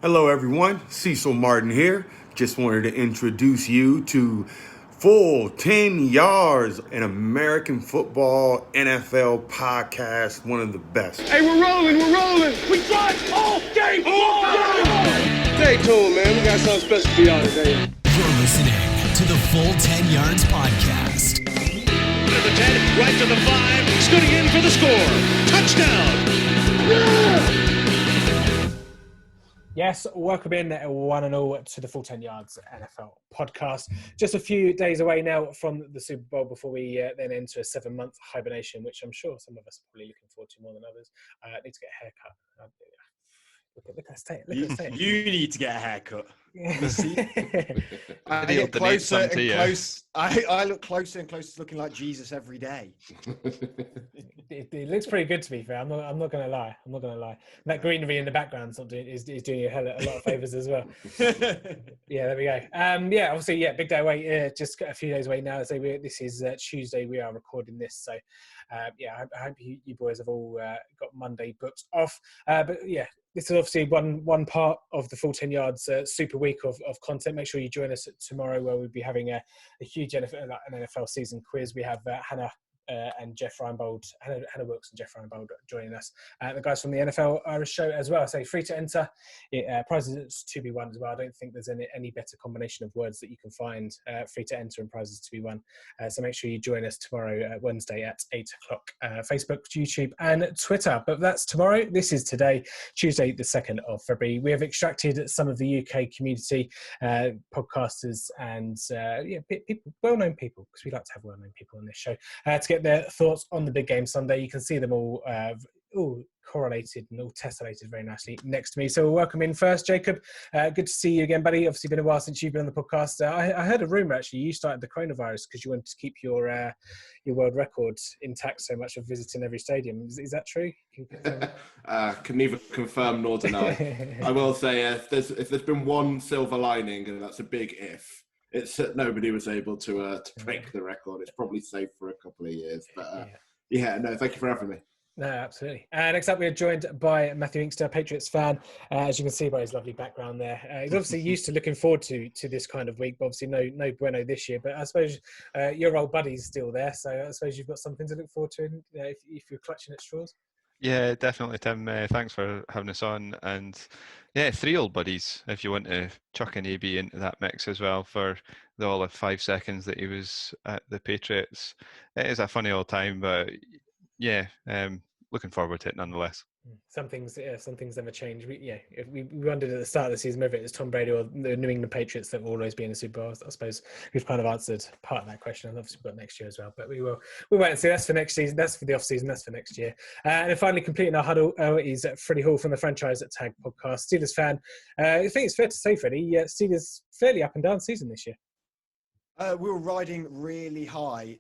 Hello, everyone. Cecil Martin here. Just wanted to introduce you to Full 10 Yards, an American football NFL podcast, one of the best. Hey, we're rolling. We drive all day long. Stay tuned, man. We got something special for y'all today. You're listening to the Full 10 Yards podcast. To the 10, right to the 5, scooting in for the score. Touchdown. Yes, welcome in one and all to the Full 10 Yards NFL podcast. Just a few days away now from the Super Bowl before we then enter a 7-month hibernation, which I'm sure some of us are probably looking forward to more than others. I need to get a haircut. Look at that. You need to get a haircut. I Ideal get to closer need and some to you. close. I look closer and closer to looking like Jesus every day. It looks pretty good, to be fair. I'm not going to lie. That greenery in the background is doing you a lot of favours as well. Yeah, there we go. Obviously, big day away. Just a few days away now. So this is Tuesday. We are recording this. So, I hope you boys have all got Monday booked off. This is obviously one part of the Full 10 Yards super week of content. Make sure you join us tomorrow, where we'll be having a huge an NFL season quiz. We have Hannah and Jeff Reinbold, Hannah Wilkes and Jeff Reinbold joining us. The guys from the NFL Irish show as well. So free to enter. Prizes to be won as well. I don't think there's any better combination of words that you can find. Free to enter and prizes to be won. So make sure you join us tomorrow, Wednesday at 8 o'clock. Facebook, YouTube and Twitter. But that's tomorrow. This is today, Tuesday the 2nd of February. We have extracted some of the UK community podcasters and people, well-known people, because we like to have well-known people on this show, to get their thoughts on the big game Sunday. You can see them all correlated and all tessellated very nicely next to me. So we'll welcome in first, Jacob. Good to see you again, buddy. Obviously been a while since you've been on the podcast. I heard a rumour, actually, you started the coronavirus because you wanted to keep your world record intact so much of visiting every stadium. Is that true? Can neither confirm nor deny. I will say if there's been one silver lining, and that's a big if, it's that nobody was able to break the record. It's probably safe for a couple of years. But thank you for having me. No, absolutely. Next up, we are joined by Matthew Inkster, Patriots fan. As you can see by his lovely background there, he's obviously used to looking forward to this kind of week, but obviously no bueno this year. But I suppose your old buddy's still there, so I suppose you've got something to look forward to if you're clutching at straws. Yeah, definitely, Tim. Thanks for having us on. And yeah, 3 old buddies, if you want to chuck an AB into that mix as well for all of 5 seconds that he was at the Patriots. It is a funny old time, but yeah, looking forward to it nonetheless. Some things never change. We wondered at the start of the season whether it was Tom Brady or the New England Patriots that will always be in the Super Bowl. I suppose we've kind of answered part of that question, and obviously we've got next year as well. But we'll wait and see. That's for next season. That's for the off season. That's for next year. And then finally, completing our huddle is Freddie Hall from the Franchise at Tag podcast, Steelers fan. I think it's fair to say, Freddie, Steelers fairly up and down season this year. We were riding really high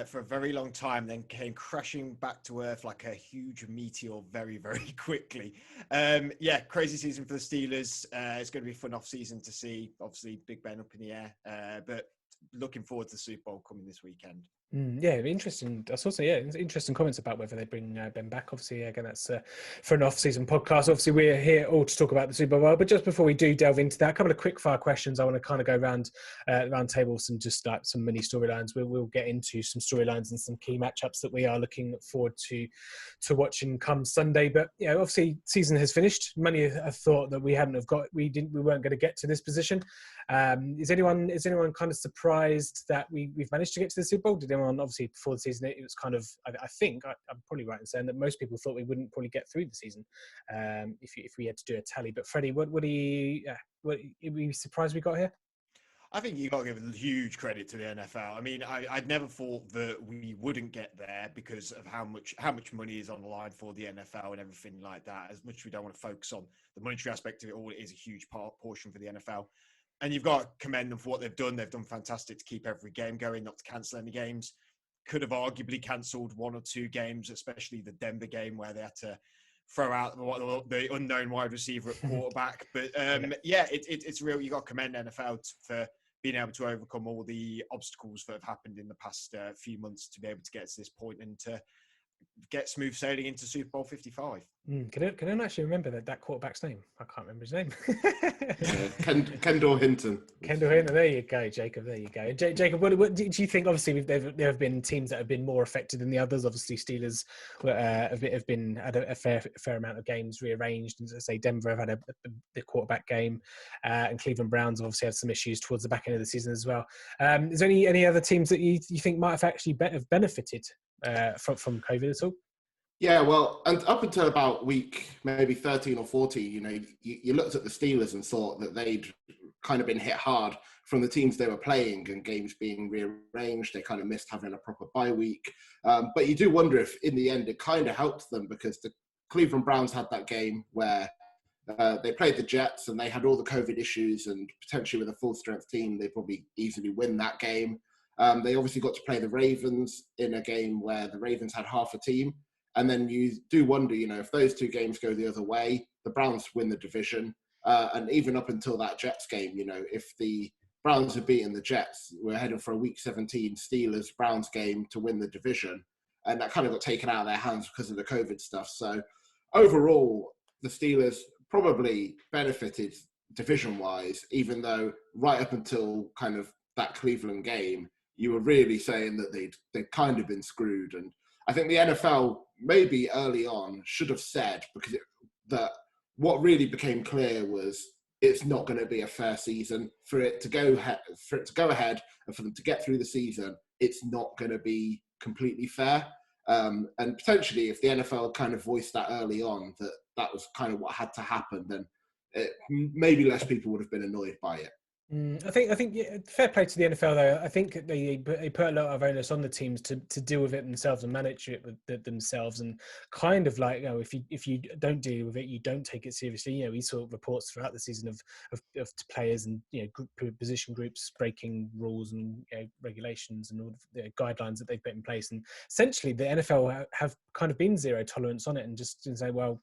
for a very long time, then came crashing back to earth like a huge meteor very, very quickly. Crazy season for the Steelers. It's going to be a fun off-season to see. Obviously, Big Ben up in the air, but looking forward to the Super Bowl coming this weekend. Interesting. That's also interesting comments about whether they bring Ben back. Obviously, again, that's for an off-season podcast. Obviously, we're here all to talk about the Super Bowl. But just before we do delve into that, a couple of quick-fire questions. I want to kind of go around tables and just like some mini storylines. We'll get into some storylines and some key matchups that we are looking forward to watching come Sunday. But obviously, season has finished. Many have thought that we weren't going to get to this position. Is anyone kind of surprised that we've managed to get to the Super Bowl? Did anyone, obviously before the season, it was kind of, I think I'm probably right in saying that most people thought we wouldn't probably get through the season if we had to do a tally. But Freddie, were you surprised we got here? I think you got to give huge credit to the NFL. I mean, I'd never thought that we wouldn't get there because of how much money is on the line for the NFL and everything like that. As much as we don't want to focus on the monetary aspect of it all, it is a huge portion for the NFL. And you've got to commend them for what they've done. They've done fantastic to keep every game going, not to cancel any games. Could have arguably cancelled 1 or 2 games, especially the Denver game where they had to throw out the unknown wide receiver at quarterback. But it's real. You got to commend NFL for being able to overcome all the obstacles that have happened in the past few months to be able to get to this point and to get smooth sailing into Super Bowl 55. Can I actually remember that quarterback's name? I can't remember his name. Kendall Hinton. Kendall Hinton. There you go, Jacob. There you go. Jacob, what do you think? Obviously, there have been teams that have been more affected than the others. Obviously, Steelers have been had a fair amount of games rearranged. And say Denver have had the quarterback game, and Cleveland Browns obviously had some issues towards the back end of the season as well. Is there any other teams that you think might have actually have benefited from COVID at all? Yeah, well, and up until about week maybe 13 or 14, you looked at the Steelers and thought that they'd kind of been hit hard from the teams they were playing and games being rearranged. They kind of missed having a proper bye week. But you do wonder if in the end it kind of helped them, because the Cleveland Browns had that game where they played the Jets and they had all the COVID issues, and potentially with a full strength team, they probably easily win that game. They obviously got to play the Ravens in a game where the Ravens had half a team. And then you do wonder, if those two games go the other way, the Browns win the division. And even up until that Jets game, if the Browns had beaten the Jets, we're heading for a Week 17 Steelers-Browns game to win the division. And that kind of got taken out of their hands because of the COVID stuff. So overall, the Steelers probably benefited division-wise, even though right up until kind of that Cleveland game, you were really saying that they'd kind of been screwed. And I think the NFL maybe early on should have said, because that what really became clear was it's not going to be a fair season for it to go ahead and for them to get through the season. It's not going to be completely fair. And potentially, if the NFL kind of voiced that early on, that was kind of what had to happen, then maybe less people would have been annoyed by it. I think fair play to the NFL though. I think they put a lot of onus on the teams to deal with it themselves and manage it with themselves, and kind of like, if you don't deal with it, you don't take it seriously. We saw reports throughout the season of players and position groups breaking rules and regulations and all the guidelines that they've put in place, and essentially the NFL have kind of been zero tolerance on it, and just say, well,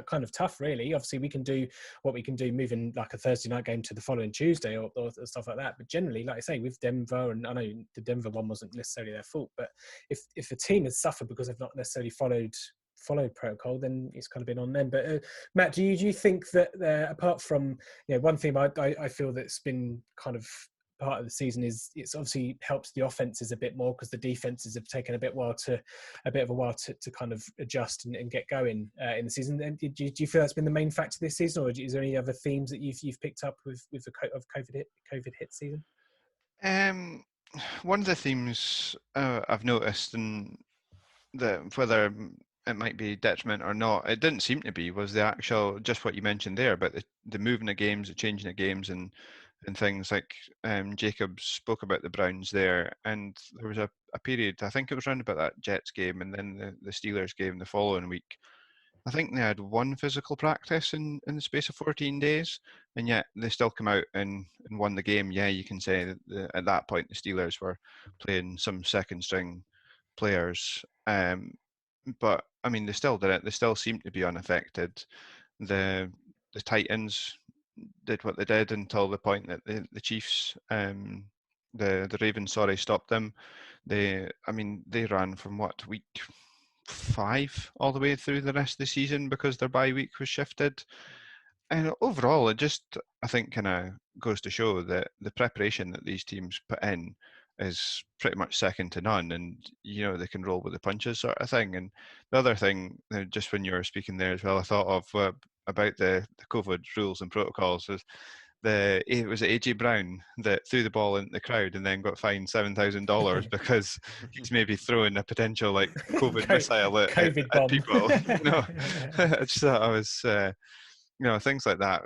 kind of tough really. Obviously we can do what we can do, moving like a Thursday night game to the following Tuesday or stuff like that. But generally, like I say, with Denver, and I know the Denver one wasn't necessarily their fault, but if a team has suffered because they've not necessarily followed protocol, then it's kind of been on them. But Matt, do you think that apart from one thing I feel that's been kind of part of the season is it's obviously helps the offenses a bit more, because the defenses have taken a bit of a while to kind of adjust and get going in the season. And do you feel that's been the main factor this season, or is there any other themes that you've picked up with the COVID hit season? One of the themes I've noticed, and whether it might be detriment or not, it didn't seem to be, was the actual, just what you mentioned there about the moving of games, the changing of games, and things like Jacob spoke about the Browns there, and there was a period, I think it was around about that Jets game and then the Steelers game the following week. I think they had one physical practice in the space of 14 days, and yet they still come out and won the game. Yeah, you can say that at that point the Steelers were playing some second string players, but I mean they still did it. They still seemed to be unaffected. The Titans did what they did until the point that the Chiefs, the Ravens, stopped them. They ran from week 5 all the way through the rest of the season because their bye week was shifted. And overall, it just, I think, kind of goes to show that the preparation that these teams put in is pretty much second to none, and they can roll with the punches, sort of thing. And the other thing, just when you were speaking there as well, I thought of about the COVID rules and protocols was it was AJ Brown that threw the ball into the crowd and then got fined $7,000 because he's maybe throwing a potential like COVID missile at people. I just thought I was, things like that.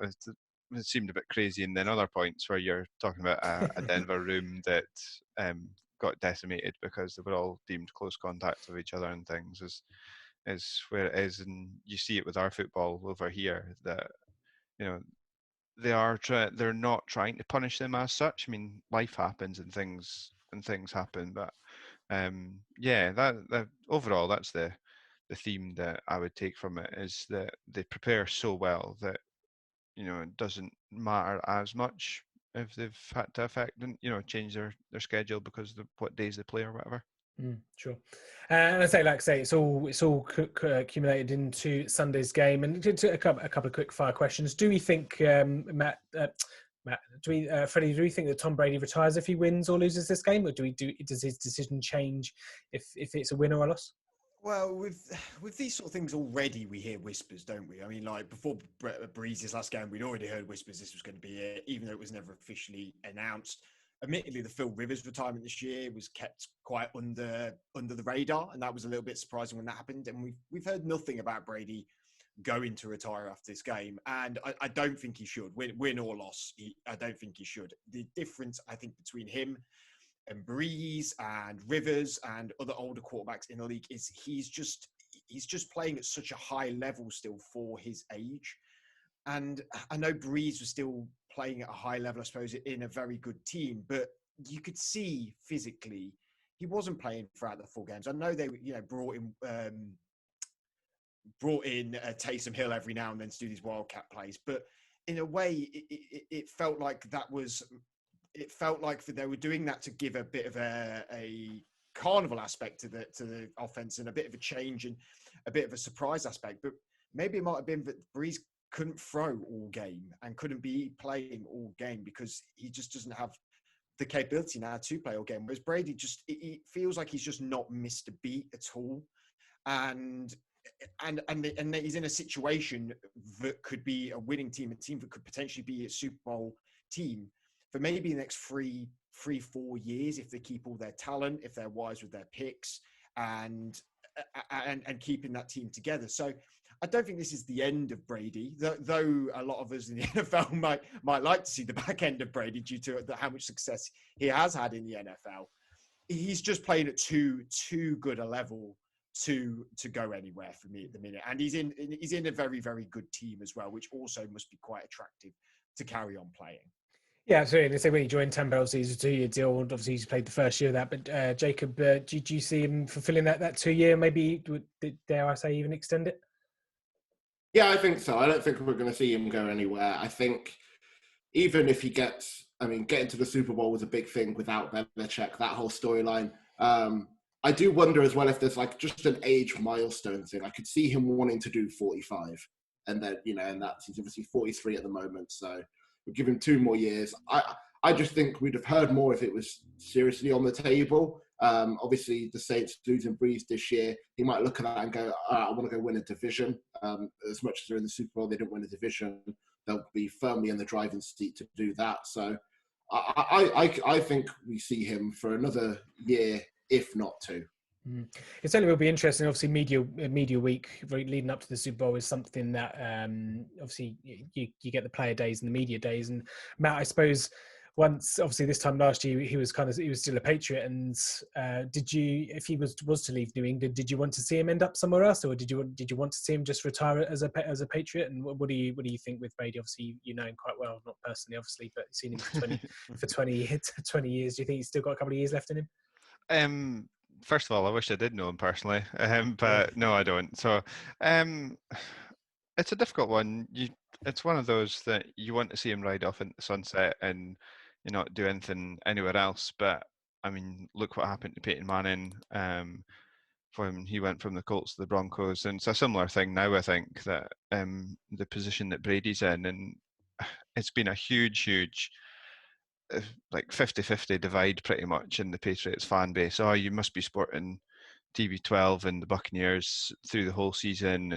It seemed a bit crazy. And then other points where you're talking about a Denver room that got decimated because they were all deemed close contact with each other and things is where it is. And you see it with our football over here that, they're not trying to punish them as such. I mean, life happens and things happen, but that overall, that's the theme that I would take from it, is that they prepare so well that it doesn't matter as much if they've had to affect and change their schedule because of what days they play or whatever. Sure. And I say, like I say, it's all accumulated into Sunday's game. And to a couple of quick fire questions. Do we think, Matt, Freddie, do we think that Tom Brady retires if he wins or loses this game, or does his decision change if it's a win or a loss? Well, with these sort of things already, we hear whispers, don't we? I mean, like before Breeze's last game, we'd already heard whispers this was going to be it, even though it was never officially announced. Admittedly, the Phil Rivers retirement this year was kept quite under the radar, and that was a little bit surprising when that happened. And we've heard nothing about Brady going to retire after this game, and I don't think he should win or loss. I don't think he should. The difference, I think, between him and Breeze and Rivers and other older quarterbacks in the league is he's just playing at such a high level still for his age. And I know Breeze was still playing at a high level, I suppose, in a very good team, but you could see physically he wasn't playing throughout the full games. I know they, brought in Taysom Hill every now and then to do these wildcat plays, but in a way, it felt like that was. It felt like they were doing that to give a bit of a carnival aspect to the offense and a bit of a change and a bit of a surprise aspect. But maybe it might have been that Breeze couldn't throw all game and couldn't be playing all game because he just doesn't have the capability now to play all game. Whereas Brady it feels like he's just not missed a beat at all. And he's in a situation that could be a winning team, a team that could potentially be a Super Bowl team for maybe the next 3-4 years if they keep all their talent, if they're wise with their picks, and keeping that team together. So I don't think this is the end of Brady, though a lot of us in the NFL might like to see the back end of Brady due to how much success he has had in the NFL. He's just playing at too good a level to go anywhere for me at the minute, and he's in a very, very good team as well, which also must be quite attractive to carry on playing. Yeah, absolutely. They say when he joined Tampa, obviously he's a 2-year deal. Obviously, he's played the first year of that. But Jacob, do you see him fulfilling that 2-year? Maybe, dare I say, even extend it? Yeah, I think so. I don't think we're going to see him go anywhere. I think even if he getting to the Super Bowl was a big thing without Belichick, that whole storyline. I do wonder as well if there's like just an age milestone thing. I could see him wanting to do 45, and then and that's he's obviously 43 at the moment, so we'll give him 2 more years. I just think we'd have heard more if it was seriously on the table. Obviously, the Saints losing Breeze this year, he might look at that and go, I want to go win a division. As much as they're in the Super Bowl, they didn't win a division. They'll be firmly in the driving seat to do that. So I think we see him for another year, if not 2. It certainly will be interesting. Obviously, media week leading up to the Super Bowl is something that obviously you get the player days and the media days. And Matt, I suppose obviously this time last year he was still a Patriot. And if he was to leave New England, did you want to see him end up somewhere else, or did you want to see him just retire as a Patriot? And what do you think with Brady? Obviously, you know him quite well, not personally, obviously, but you've seen him for 20 years. Do you think he's still got a couple of years left in him? First of all, I wish I did know him personally, but no, I don't. So it's a difficult one. It's one of those that you want to see him ride off into the sunset and not do anything anywhere else. But I mean, look what happened to Peyton Manning. When he went from the Colts to the Broncos, and it's a similar thing now. I think that the position that Brady's in, and it's been a huge like 50-50 divide pretty much in the Patriots fan base. Oh, you must be sporting TB12 and the Buccaneers through the whole season,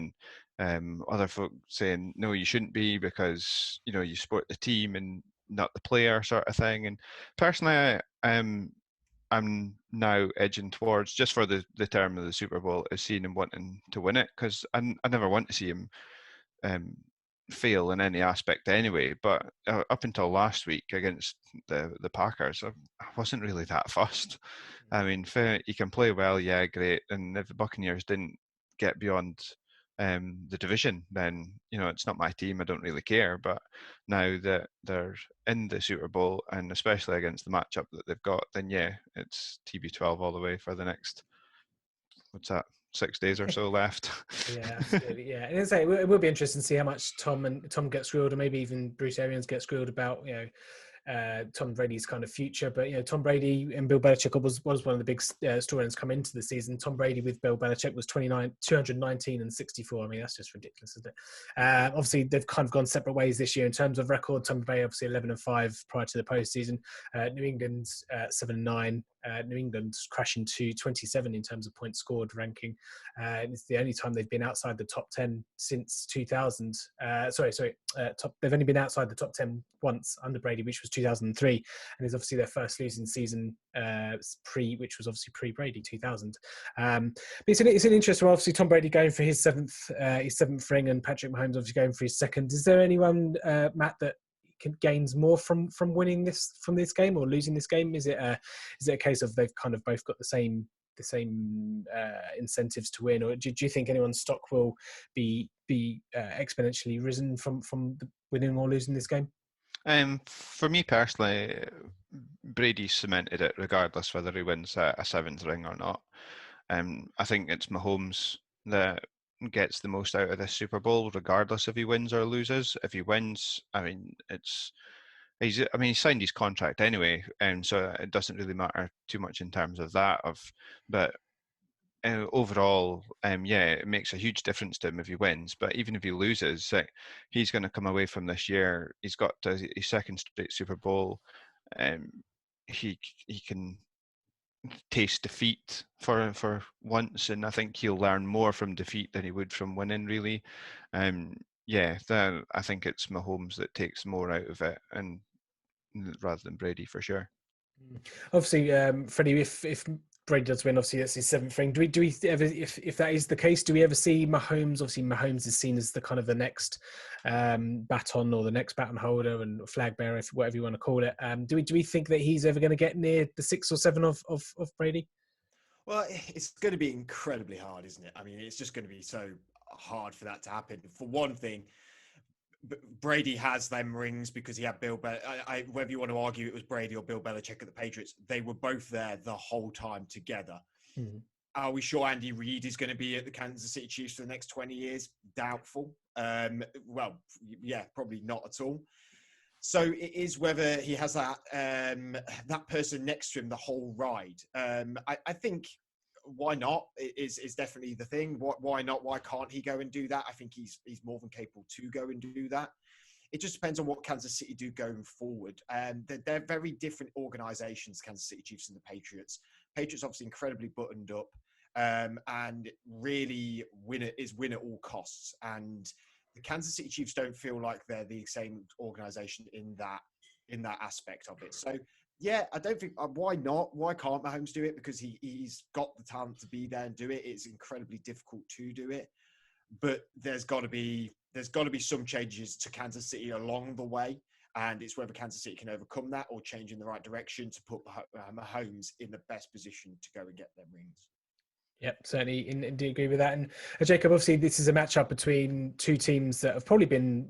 and other folk saying no, you shouldn't be because you sport the team and not the player, sort of thing. And personally, I'm now edging towards, just for the term of the Super Bowl, is seeing him wanting to win it, because I never want to see him fail in any aspect anyway. But up until last week against the Packers, I wasn't really that fussed. I mean, you can play well, yeah, great. And if the Buccaneers didn't get beyond the division, then it's not my team. I don't really care. But now that they're in the Super Bowl, and especially against the matchup that they've got, then yeah, it's TB12 all the way for the next, 6 days or so left. Yeah, absolutely. Yeah, and it will be interesting to see how much Tom gets grilled, or maybe even Bruce Arians gets grilled about Tom Brady's kind of future. But Tom Brady and Bill Belichick was one of the big storylines come into the season. Tom Brady with Bill Belichick was 219 and 64. I mean, that's just ridiculous, isn't it? Obviously, they've kind of gone separate ways this year in terms of record. Tampa Bay obviously 11-5 prior to the postseason. New England 7-9. New England crashing to 27 in terms of points scored ranking. It's the only time they've been outside the top 10 since 2000. They've only been outside the top 10 once under Brady, which was 2003, and it's obviously their first losing season which was obviously pre-Brady 2000. But it's an interesting. Obviously, Tom Brady going for his seventh ring, and Patrick Mahomes obviously going for his second. Is there anyone, Matt, that gains more from winning this game or losing this game? Is it a case of they've kind of both got the same incentives to win, or do you think anyone's stock will be exponentially risen from winning or losing this game? For me personally, Brady cemented it regardless whether he wins a seventh ring or not. I think it's Mahomes that gets the most out of this Super Bowl, regardless if he wins or loses. If he wins, I mean, he signed his contract anyway, and so it doesn't really matter too much in terms of that. But overall, it makes a huge difference to him if he wins. But even if he loses, he's going to come away from this year. He's got his second straight Super Bowl. He can taste defeat for once, and I think he'll learn more from defeat than he would from winning, really. I think it's Mahomes that takes more out of it, and rather than Brady, for sure. Obviously, Freddie, if Brady does win, obviously that's his seventh ring. Do we ever, if that is the case, do we ever see Mahomes? Obviously, Mahomes is seen as the kind of the next baton, or the next baton holder and flag bearer, whatever you want to call it. Do we think that he's ever going to get near the 6 or 7 of Brady? Well, it's going to be incredibly hard, isn't it? I mean, it's just going to be so hard for that to happen. For one thing, Brady has them rings because he had Bill Belichick. Whether you want to argue it was Brady or Bill Belichick at the Patriots, they were both there the whole time together. Mm-hmm. Are we sure Andy Reid is going to be at the Kansas City Chiefs for the next 20 years? Doubtful. Probably not at all. So it is whether he has that person next to him the whole ride. I think, why not is definitely the thing. Why not? Why can't he go and do that? I think he's more than capable to go and do that. It just depends on what Kansas City do going forward. They're very different organizations, Kansas City Chiefs and the Patriots. Patriots obviously incredibly buttoned up and really win at all costs. And the Kansas City Chiefs don't feel like they're the same organization in that aspect of it. So, yeah, I don't think. Why not? Why can't Mahomes do it? Because he's got the talent to be there and do it. It's incredibly difficult to do it, but there's got to be some changes to Kansas City along the way, and it's whether Kansas City can overcome that or change in the right direction to put Mahomes in the best position to go and get them rings. Yep, certainly indeed agree with that. And Jacob, obviously this is a matchup between two teams that have probably been,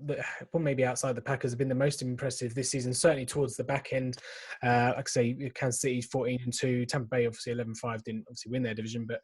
well, maybe outside the Packers, have been the most impressive this season, certainly towards the back end. Like I say, Kansas City 14-2, Tampa Bay obviously 11-5, didn't obviously win their division, but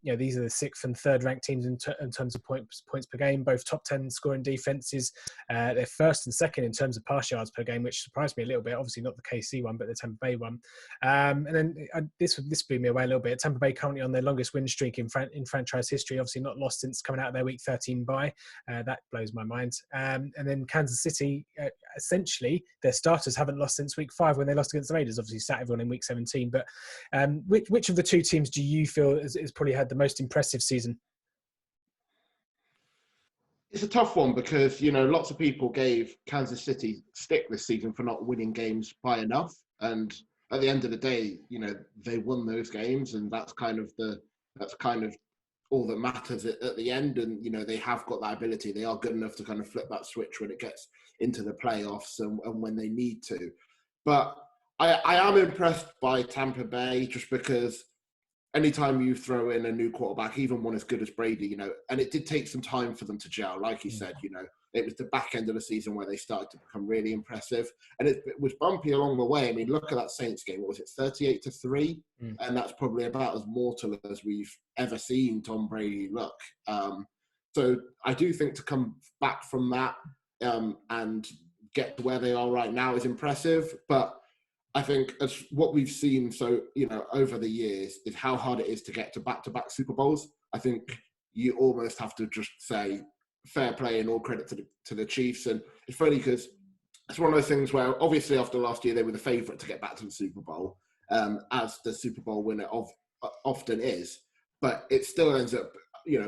these are the 6th and 3rd ranked teams in terms of points per game, both top 10 scoring defenses. They're 1st and 2nd in terms of pass yards per game, which surprised me a little bit. Obviously not the KC one, but the Tampa Bay one. And then this blew me away a little bit. Tampa Bay currently on their longest win streak in franchise history, obviously not lost since coming out of their Week 13 bye. That blows my mind. And then Kansas City, essentially, their starters haven't lost since Week 5 when they lost against the Raiders. Obviously, sat everyone in Week 17. But which of the two teams do you feel has probably had the most impressive season? It's a tough one because, lots of people gave Kansas City stick this season for not winning games by enough. And at the end of the day, they won those games, and that's kind of all that matters at the end. And, they have got that ability. They are good enough to kind of flip that switch when it gets into the playoffs and when they need to. But I am impressed by Tampa Bay just because anytime you throw in a new quarterback, even one as good as Brady, and it did take some time for them to gel. Like you said, it was the back end of the season where they started to become really impressive. And it was bumpy along the way. I mean, look at that Saints game. What was it, 38-3? And that's probably about as mortal as we've ever seen Tom Brady look. So I do think to come back from that and get to where they are right now is impressive. But I think as what we've seen, over the years, is how hard it is to get to back-to-back Super Bowls. I think you almost have to just say fair play and all credit to the Chiefs. And it's funny because it's one of those things where obviously after last year they were the favourite to get back to the Super Bowl, as the Super Bowl winner often is. But it still ends up,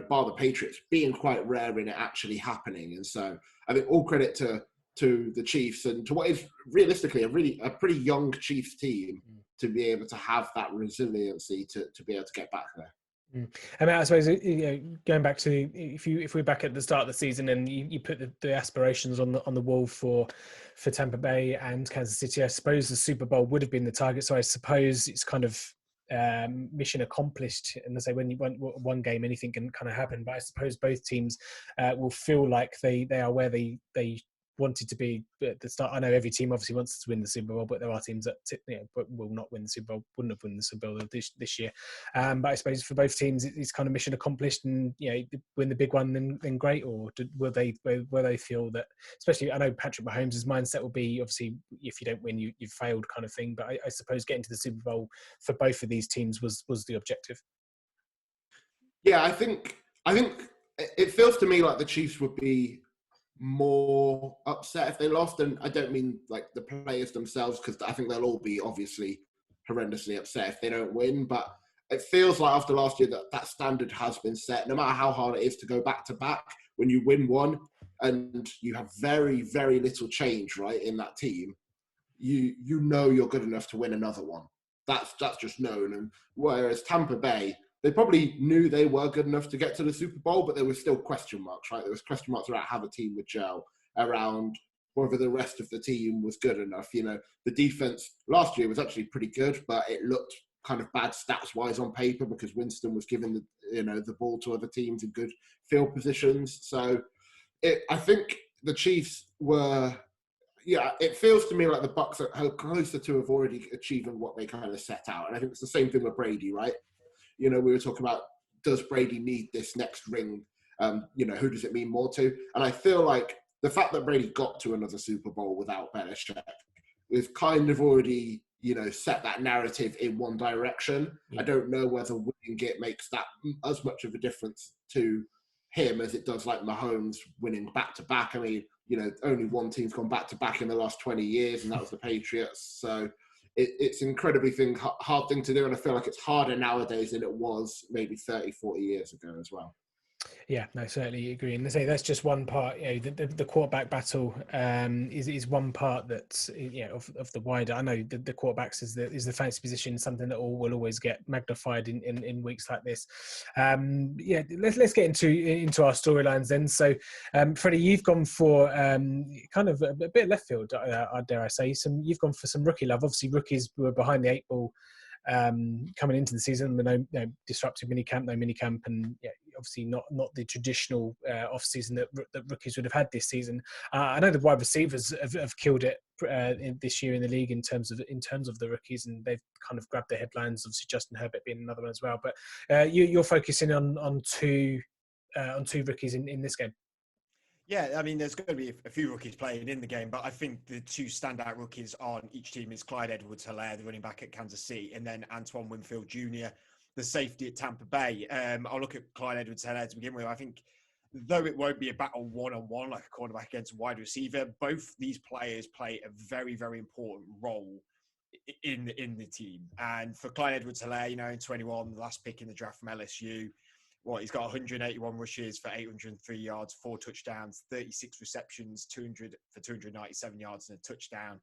bar the Patriots, being quite rare in it actually happening. And so I think all credit to the Chiefs and to what is realistically a pretty young Chiefs team to be able to have that resiliency to be able to get back there. I mean, I suppose going back to if we're back at the start of the season and you put the aspirations on the wall for Tampa Bay and Kansas City, I suppose the Super Bowl would have been the target. So I suppose it's kind of mission accomplished. And I say when you won one game, anything can kind of happen. But I suppose both teams will feel like they are where they wanted to be at the start. I know every team obviously wants to win the Super Bowl, but there are teams that will not win the Super Bowl, wouldn't have won the Super Bowl this year. But I suppose for both teams, it's kind of mission accomplished, and win the big one, then great. Or will they feel that? Especially, I know Patrick Mahomes' mindset will be obviously if you don't win, you've failed kind of thing. But I suppose getting to the Super Bowl for both of these teams was the objective. Yeah, I think it feels to me like the Chiefs would be more upset if they lost, and I don't mean like the players themselves, because I think they'll all be obviously horrendously upset if they don't win, but it feels like after last year that standard has been set. No matter how hard it is to go back to back, when you win one and you have very, very little change right in that team, you know you're good enough to win another one. That's just known. And whereas Tampa Bay, they probably knew they were good enough to get to the Super Bowl, but there were still question marks, right? There was question marks around how the team would gel, around whether the rest of the team was good enough. The defense last year was actually pretty good, but it looked kind of bad stats-wise on paper because Winston was giving the ball to other teams in good field positions. So I think the Chiefs were, it feels to me like the Bucs are closer to have already achieving what they kind of set out. And I think it's the same thing with Brady, right? We were talking about, does Brady need this next ring? Who does it mean more to? And I feel like the fact that Brady got to another Super Bowl without Belichick is kind of already, set that narrative in one direction. Yeah. I don't know whether winning it makes that as much of a difference to him as it does like Mahomes winning back-to-back. I mean, only one team's gone back-to-back in the last 20 years, and that was the Patriots. So it's an incredibly hard thing to do, and I feel like it's harder nowadays than it was maybe 30, 40 years ago as well. Yeah, no, certainly agree. And I say that's just one part. The quarterback battle is one part that of the wider. I know the quarterbacks is the fantasy position, something that will always get magnified in weeks like this. Let's get into our storylines then. So, Freddie, you've gone for kind of a bit left field, dare I say. You've gone for some rookie love. Obviously, rookies were behind the eight ball coming into the season, with no disruptive minicamp, and obviously not the traditional off season that rookies would have had this season. I know the wide receivers have killed it this year in the league in terms of the rookies, and they've kind of grabbed the headlines. Obviously, Justin Herbert being another one as well. But you're focusing on two rookies in this game. Yeah, I mean, there's going to be a few rookies playing in the game, but I think the two standout rookies on each team is Clyde Edwards-Helaire, the running back at Kansas City, and then Antoine Winfield Jr., the safety at Tampa Bay. I'll look at Clyde Edwards-Helaire to begin with. I think, though it won't be a battle one-on-one like a quarterback against a wide receiver, both these players play a very, very important role in the team. And for Clyde Edwards-Helaire, in 21, the last pick in the draft from LSU, he's got 181 rushes for 803 yards, 4 touchdowns, 36 receptions, 297 yards and a touchdown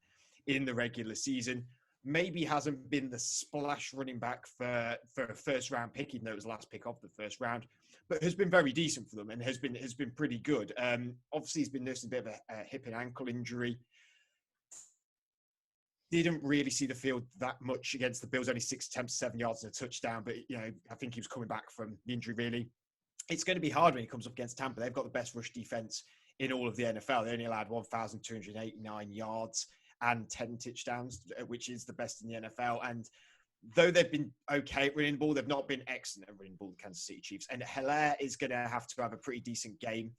in the regular season. Maybe hasn't been the splash running back for a first round pick, even though it was the last pick of the first round, but has been very decent for them and has been pretty good. Obviously, he's been nursing a bit of a hip and ankle injury. Didn't really see the field that much against the Bills, only 6 attempts, 7 yards and a touchdown. But, I think he was coming back from the injury, really. It's going to be hard when he comes up against Tampa. They've got the best rush defense in all of the NFL. They only allowed 1,289 yards and 10 touchdowns, which is the best in the NFL. And though they've been okay at running the ball, they've not been excellent at running the ball, the Kansas City Chiefs. And Helaire is going to have a pretty decent game.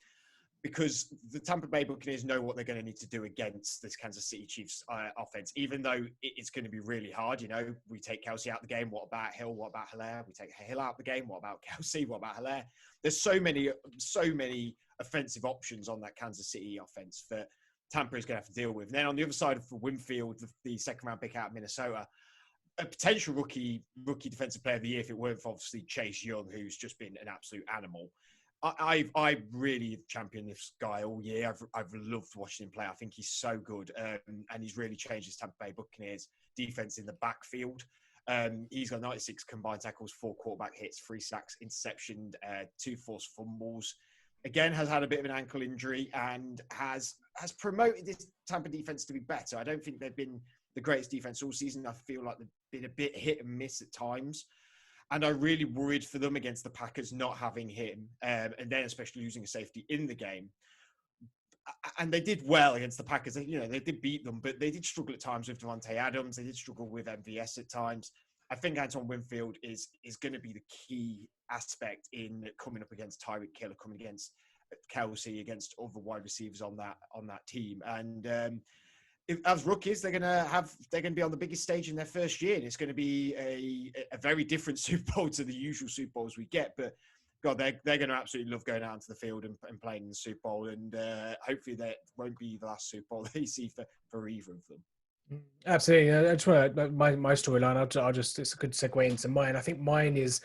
because the Tampa Bay Buccaneers know what they're going to need to do against this Kansas City Chiefs offense, even though it's going to be really hard. You know, we take Kelce out of the game. What about Hill? What about Hilaire? We take Hill out of the game. What about Kelce? What about Hilaire? There's so many offensive options on that Kansas City offense that Tampa is going to have to deal with. And then on the other side for Winfield, the second round pick out of Minnesota, a potential rookie defensive player of the year if it weren't for obviously Chase Young, who's just been an absolute animal. I really championed this guy all year. I've loved watching him play. I think he's so good, and he's really changed his Tampa Bay Buccaneers defense in the backfield. He's got 96 combined tackles, 4 quarterback hits, 3 sacks, interception, 2 forced fumbles. Again, has had a bit of an ankle injury and has promoted this Tampa defense to be better. I don't think they've been the greatest defense all season. I feel like they've been a bit hit and miss at times. And I really worried for them against the Packers not having him, and then especially losing a safety in the game. And they did well against the Packers. They did beat them, but they did struggle at times with Davante Adams. They did struggle with MVS at times. I think Antoine Winfield is going to be the key aspect in coming up against Tyreek Hill, coming against Kelce, against other wide receivers on that team. And as rookies, they're going to be on the biggest stage in their first year, and it's going to be a very different Super Bowl to the usual Super Bowls we get. But God, they're going to absolutely love going out into the field and playing in the Super Bowl, and hopefully that won't be the last Super Bowl they see for either of them. Absolutely. I just want to, my storyline, I'll just, it's a good segue into mine. I think mine is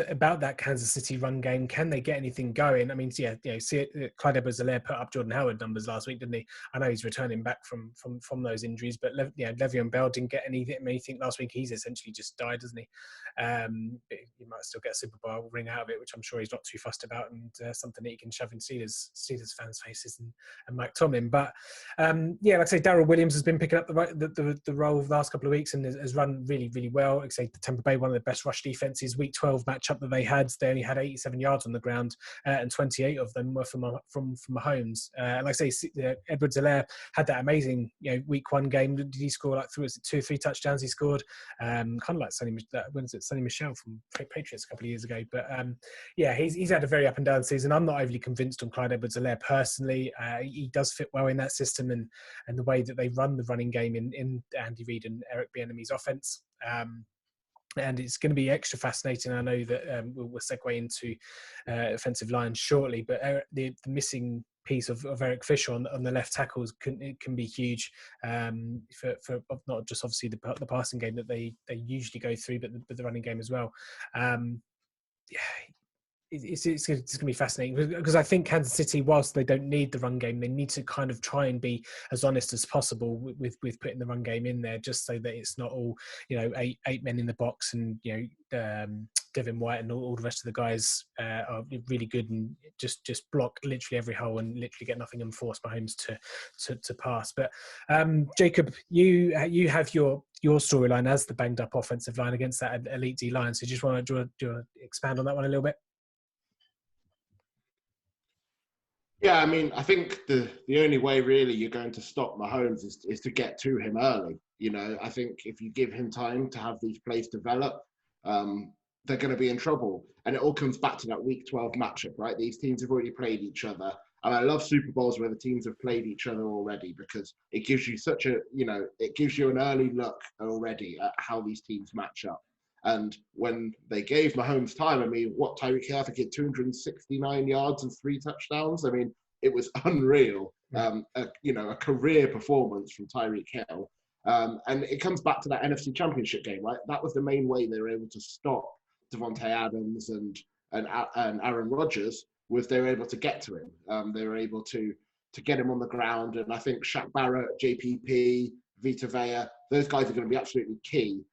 about that Kansas City run game. Can they get anything going? I mean, yeah, Clyde Edwards-Helaire put up Jordan Howard numbers last week, didn't he? I know he's returning back from those injuries, but Le'Veon Bell didn't get anything last week. He's essentially just died, doesn't he? He might still get a Super Bowl ring out of it, which I'm sure he's not too fussed about, and something that he can shove in Steelers fans' faces and Mike Tomlin. But like I say, Darrell Williams has been picking up the role of the last couple of weeks and has run really, really well. Like I say, the Tampa Bay, one of the best rush defenses. Week 12 matchup that they only had 87 yards on the ground, and 28 of them were from Mahomes. Like I say, Edwards-Helaire had that amazing week 1 game. Did he score like 2 or 3 touchdowns? He scored kind of like Sonny Michel from Patriots a couple of years ago. But he's had a very up and down season. I'm not overly convinced on Clyde Edwards-Helaire personally. He does fit well in that system and the way that they run the running game in Andy Reid and Eric Bieniemy's offense. And it's going to be extra fascinating. I know that we'll segue into offensive line shortly, but the missing piece of Eric Fisher on the left tackles can be huge for not just obviously the passing game that they usually go through, but the running game as well. It's going to be fascinating because I think Kansas City, whilst they don't need the run game, they need to kind of try and be as honest as possible with putting the run game in there, just so that it's not all eight men in the box and Devin White and all the rest of the guys are really good and just block literally every hole and literally get nothing and force Mahomes to pass. But Jacob, you have your storyline as the banged up offensive line against that elite D line. So just want to expand on that one a little bit. Yeah, I mean, I think the only way really you're going to stop Mahomes is to get to him early. I think if you give him time to have these plays develop, they're going to be in trouble. And it all comes back to that Week 12 matchup, right? These teams have already played each other. And I love Super Bowls where the teams have played each other already because it gives you it gives you an early look already at how these teams match up. And when they gave Mahomes time, I mean, Tyreek Hill, I think he had 269 yards and 3 touchdowns. I mean, it was unreal. A career performance from Tyreek Hill. And it comes back to that NFC Championship game, right? That was the main way they were able to stop Davante Adams and Aaron Rodgers, was they were able to get to him. They were able to get him on the ground. And I think Shaq Barrett, JPP, Vita Vea, those guys are going to be absolutely key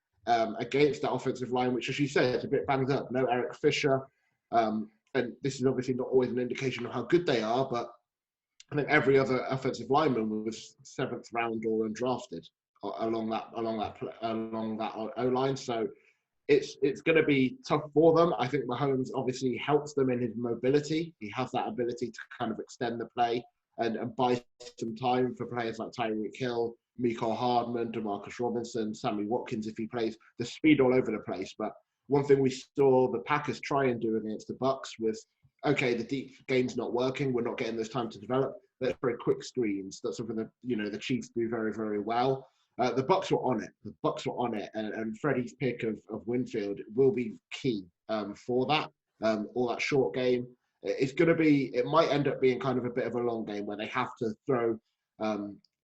against that offensive line, which, as you said, it's a bit banged up. No Eric Fisher. And this is obviously not always an indication of how good they are, but I think every other offensive lineman was 7th round or undrafted along that O-line. So it's going to be tough for them. I think Mahomes obviously helps them in his mobility. He has that ability to kind of extend the play and buy some time for players like Tyreek Hill, Mecole Hardman, DeMarcus Robinson, Sammy Watkins if he plays. The speed all over the place. But one thing we saw the Packers try and do against the Bucs was okay, the deep game's not working. We're not getting this time to develop. Let's very quick screens. That's something that, the Chiefs do very, very well. The Bucks were on it. And Freddie's pick of Winfield will be key for that. All that short game. It might end up being kind of a bit of a long game where they have to throw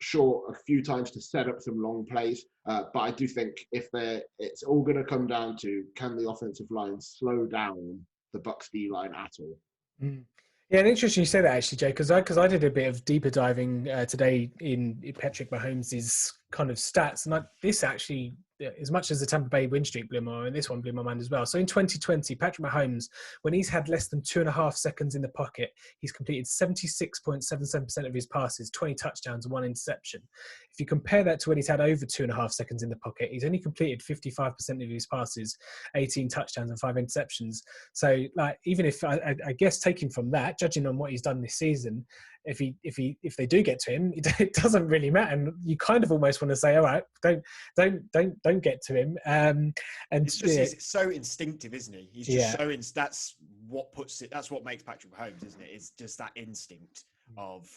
short a few times to set up some long plays. But I do think it's all going to come down to, can the offensive line slow down the Bucks D line at all? Mm. Yeah, and interesting you say that, actually, Jay, because I did a bit of deeper diving today in Patrick Mahomes' kind of stats, and this actually, as much as the Tampa Bay win streak blew my mind, this one blew my mind as well. So in 2020, Patrick Mahomes, when he's had less than 2.5 seconds in the pocket, he's completed 76.77% of his passes, 20 touchdowns and 1 interception. If you compare that to when he's had over 2.5 seconds in the pocket, he's only completed 55% of his passes, 18 touchdowns and 5 interceptions. So, like, even if I guess taking from that, judging on what he's done this season, if they do get to him, it doesn't really matter. And you kind of almost want to say, all right, don't get to him. And it's just, he's so instinctive, isn't he? He's just that's what makes Patrick Mahomes, isn't it? It's just that instinct of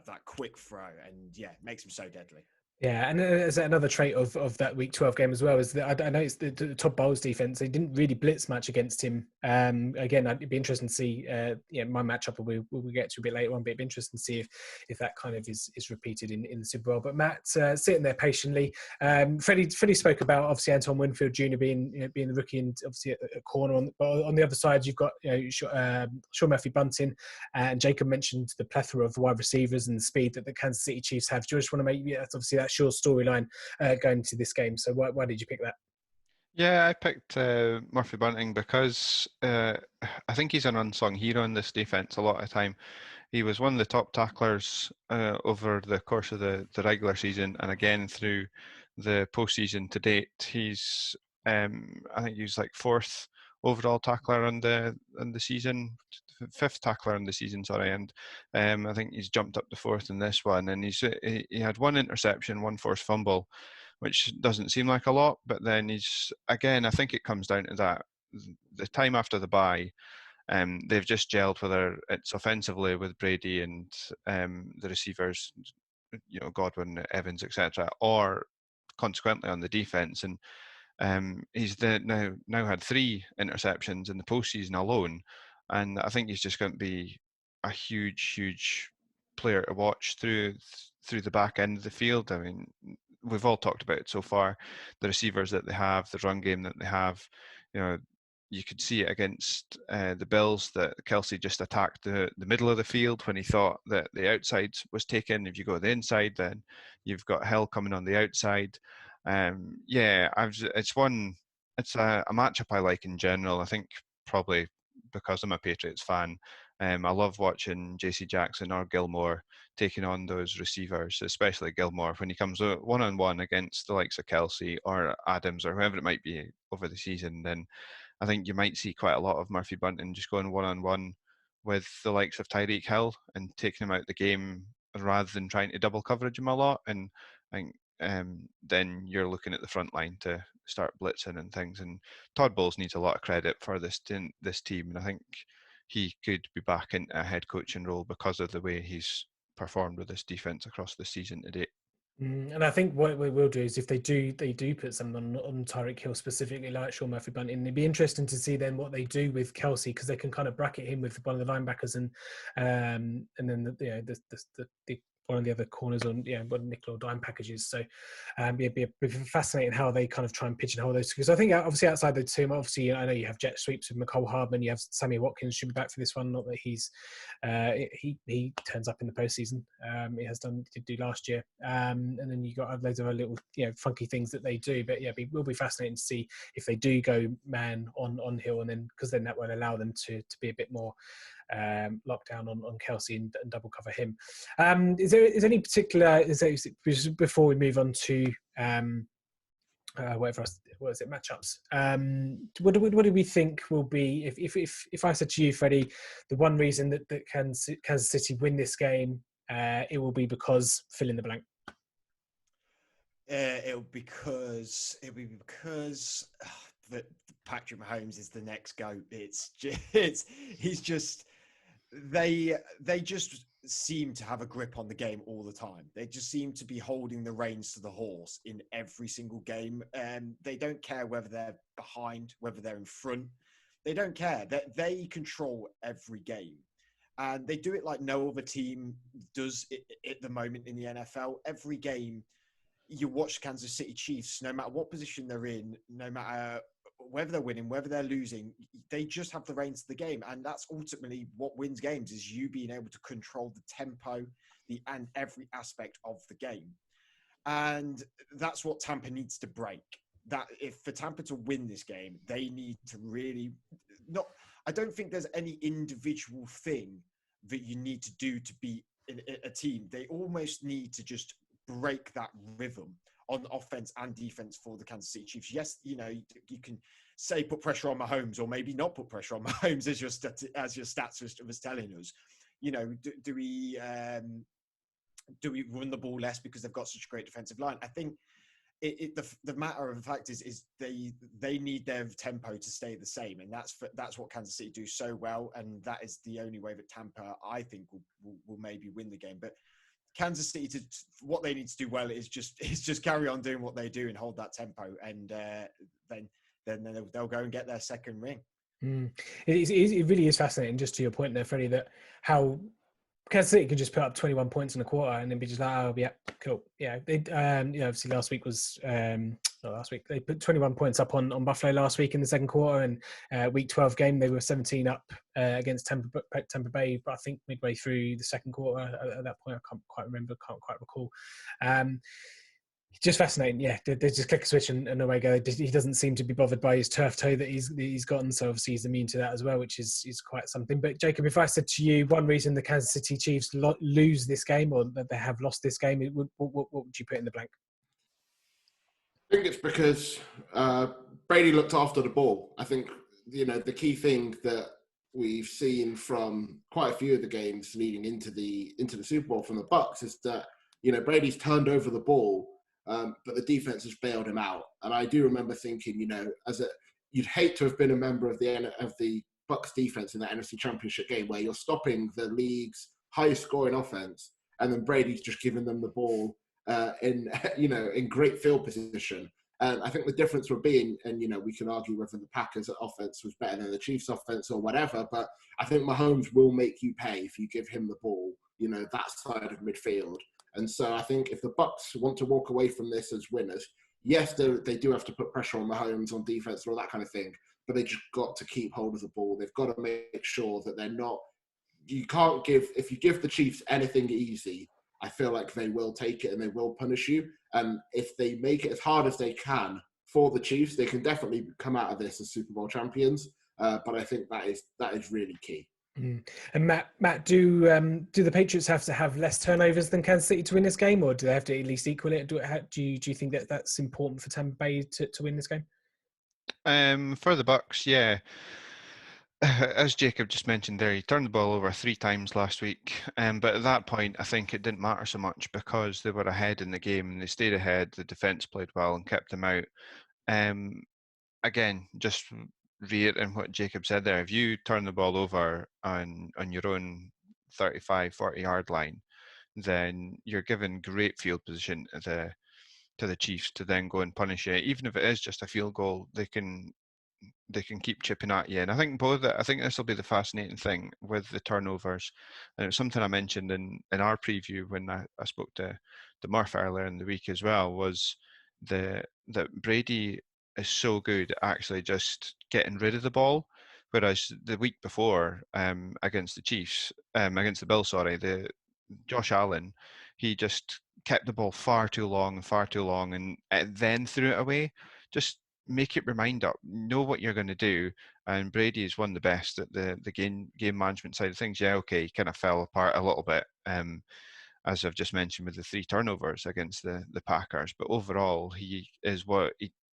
that quick throw, and makes him so deadly. Yeah, and there's another trait of that Week 12 game as well, is that I know it's the Todd Bowles defense. They didn't really blitz much against him. Again, it'd be interesting to see. My matchup we'll get to a bit later on, but it'd be interesting to see if that kind of is repeated in the Super Bowl. But Matt sitting there patiently. Freddie spoke about obviously Antoine Winfield Jr. being the rookie and obviously at corner. But on the other side, you've got Sean Murphy-Bunting, and Jacob mentioned the plethora of wide receivers and the speed that the Kansas City Chiefs have. Do you just want to make obviously that's your storyline going into this game? So why did you pick that? Yeah, I picked Murphy Bunting because I think he's an unsung hero in this defense a lot of the time. He was one of the top tacklers over the course of the regular season, and again through the postseason to date. He's I think he's like 4th overall tackler on the season, 5th tackler on the season, sorry, and I think he's jumped up to 4th in this one. And he had 1 interception, 1 forced fumble, which doesn't seem like a lot, but then I think it comes down to that the time after the bye. They've just gelled, whether it's offensively with Brady and the receivers, Godwin, Evans, etc., or consequently on the defense. And he's now had 3 interceptions in the postseason alone, and I think he's just going to be a huge player to watch through the back end of the field. I mean, we've all talked about it so far, the receivers that they have, the run game that they have. You could see it against the Bills that Kelce just attacked the middle of the field when he thought that the outside was taken. If you go to the inside, then you've got Hill coming on the outside. It's a matchup I like in general. I think probably because I'm a Patriots fan, I love watching JC Jackson or Gilmore taking on those receivers, especially Gilmore when he comes one-on-one against the likes of Kelce or Adams or whoever it might be over the season. Then I think you might see quite a lot of Murphy Bunting just going one-on-one with the likes of Tyreek Hill and taking him out of the game rather than trying to double coverage him a lot. And I think then you're looking at the front line to start blitzing and things. And Todd Bowles needs a lot of credit for this team, and I think he could be back in a head coaching role because of the way he's performed with this defense across the season to date. And I think what we will do is if they do put someone on Tyreek Hill specifically, like Sean Murphy Bunting, it'd be interesting to see then what they do with Kelce, because they can kind of bracket him with one of the linebackers and then the one of the other corners on nickel or dime packages. So it'd be fascinating how they kind of try and pigeonhole those, because I think obviously outside the two, obviously I know you have jet sweeps with Mecole Hardman, you have Sammy Watkins should be back for this one. Not that he turns up in the postseason. He did do last year, and then you got loads of little funky things that they do. But it will be fascinating to see if they do go man on Hill, and then because then that will allow them to be a bit more locked down on Kelce and double cover him. Is any particular before we move on to whatever else, what is it, matchups? What do we think will be if I said to you, Freddie, the one reason that Kansas City win this game, it will be because fill in the blank. It'll be because that Patrick Mahomes is the next GOAT. He's just they just seem to have a grip on the game all the time. They just seem to be holding the reins to the horse in every single game. They don't care whether they're behind, whether they're in front. They don't care. They control every game. And they do it like no other team does at the moment in the NFL. Every game, you watch Kansas City Chiefs, no matter what position they're in, no matter whether they're winning, whether they're losing, they just have the reins of the game. And that's ultimately what wins games, is you being able to control the tempo and every aspect of the game. And that's what Tampa needs to break. That if for Tampa to win this game, they need to really I don't think there's any individual thing that you need to do to be a team. They almost need to just break that rhythm on offense and defense for the Kansas City Chiefs. Yes, you can say put pressure on Mahomes, or maybe not put pressure on Mahomes, as your stats was telling us. Do we run the ball less because they've got such a great defensive line? I think the matter of the fact is they need their tempo to stay the same, and that's what Kansas City do so well, and that is the only way that Tampa, I think, will maybe win the game. But Kansas City, what they need to do well is just carry on doing what they do and hold that tempo, and then they'll go and get their second ring. It really is fascinating, just to your point there, Freddie, that how Kansas City could just put up 21 points in a quarter and then be just like, oh, yeah, cool. Yeah, they, obviously last week was, not last week, they put 21 points up on Buffalo last week in the second quarter, and week 12 game, they were 17 up against Tampa Bay, but I think midway through the second quarter, at that point, I can't quite remember, can't quite recall. Just fascinating, yeah. They just click a switch and away go. He doesn't seem to be bothered by his turf toe that he's gotten, so obviously he's immune to that as well, which is quite something. But Jacob, if I said to you one reason the Kansas City Chiefs lose this game, or that they have lost this game, what would you put in the blank? I think it's because Brady looked after the ball. I think the key thing that we've seen from quite a few of the games leading into the Super Bowl from the Bucs is that Brady's turned over the ball. But the defense has bailed him out. And I do remember thinking, you'd hate to have been a member of the Bucs defense in that NFC Championship game where you're stopping the league's highest scoring offense, and then Brady's just giving them the ball in great field position. And I think the difference would be, and we can argue whether the Packers' offense was better than the Chiefs' offense or whatever, but I think Mahomes will make you pay if you give him the ball, that side of midfield. And so I think if the Bucs want to walk away from this as winners, yes, they do have to put pressure on Mahomes on defense and all that kind of thing, but they just got to keep hold of the ball. They've got to make sure that they're not. If you give the Chiefs anything easy, I feel like they will take it and they will punish you. And if they make it as hard as they can for the Chiefs, they can definitely come out of this as Super Bowl champions. But I think that is really key. And Matt, do the Patriots have to have less turnovers than Kansas City to win this game, or do they have to at least equal it? Do you think that's important for Tampa Bay to win this game? For the Bucs, yeah. As Jacob just mentioned there, he turned the ball over 3 times last week. But at that point, I think it didn't matter so much because they were ahead in the game and they stayed ahead. The defense played well and kept them out. Again, just reiterating what Jacob said there, if you turn the ball over on your own 35, 40-yard line, then you're given great field position to the Chiefs to then go and punish you. Even if it is just a field goal, they can keep chipping at you. And I think this will be the fascinating thing with the turnovers. And it was something I mentioned in our preview when I spoke to Murph earlier in the week as well, was that Brady is so good at actually just getting rid of the ball, whereas the week before against the Bills, the Josh Allen, he just kept the ball far too long, and then threw it away. Just make it remind up, know what you're going to do. And Brady is one of the best at the game management side of things. Yeah, okay, he kind of fell apart a little bit, as I've just mentioned with the 3 turnovers against the Packers. But overall, he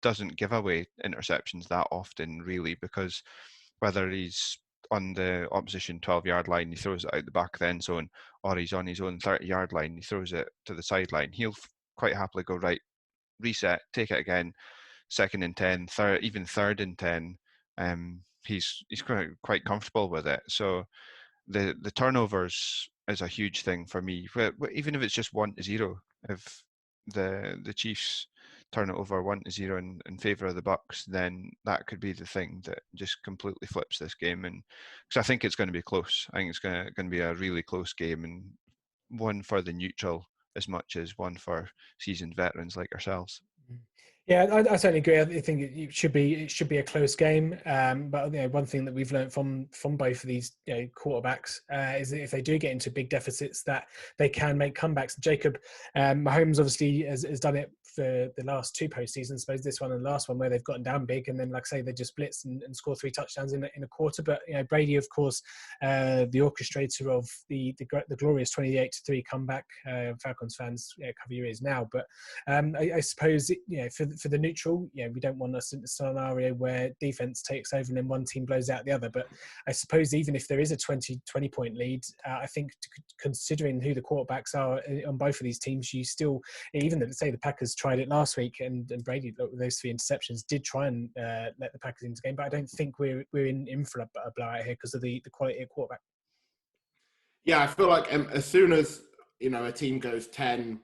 doesn't give away interceptions that often, really, because whether he's on the opposition 12-yard line, he throws it out the back of the end zone, or he's on his own 30-yard line, he throws it to the sideline. He'll quite happily go, right, reset, take it again, 2nd and 10, even 3rd and 10. He's quite comfortable with it. So the turnovers is a huge thing for me. Even if it's just 1-0, if the Chiefs turn it over 1-0 in favour of the Bucks, then that could be the thing that just completely flips this game. And because I think it's going to be close. I think it's going to be a really close game, and one for the neutral as much as one for seasoned veterans like ourselves. Yeah, I certainly agree. I think it should be a close game. But one thing that we've learned from both of these quarterbacks is that if they do get into big deficits, that they can make comebacks. Jacob Mahomes obviously has done it for the last two postseasons, I suppose this one and the last one, where they've gotten down big, and then, like I say, they just blitz and score 3 touchdowns in a quarter. But Brady, of course, the orchestrator of the glorious 28-3 comeback. Falcons fans cover your ears now, but I suppose for the neutral, we don't want a scenario where defense takes over and then one team blows out the other. But I suppose even if there is a 20 point lead, I think considering who the quarterbacks are on both of these teams, you still, even let's say the Packers tried it last week and Brady, those 3 interceptions, did try and let the Packers into the game. But I don't think we're in for a blowout here because of the quality of quarterback. Yeah, I feel like as soon as a team goes 10,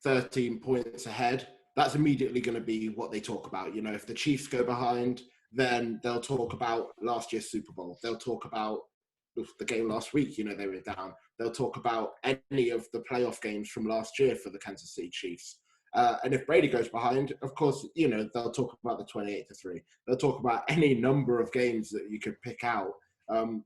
13 points ahead, that's immediately going to be what they talk about. If the Chiefs go behind, then they'll talk about last year's Super Bowl. They'll talk about the game last week, they were down. They'll talk about any of the playoff games from last year for the Kansas City Chiefs. And if Brady goes behind, of course, they'll talk about the 28-3. They'll talk about any number of games that you could pick out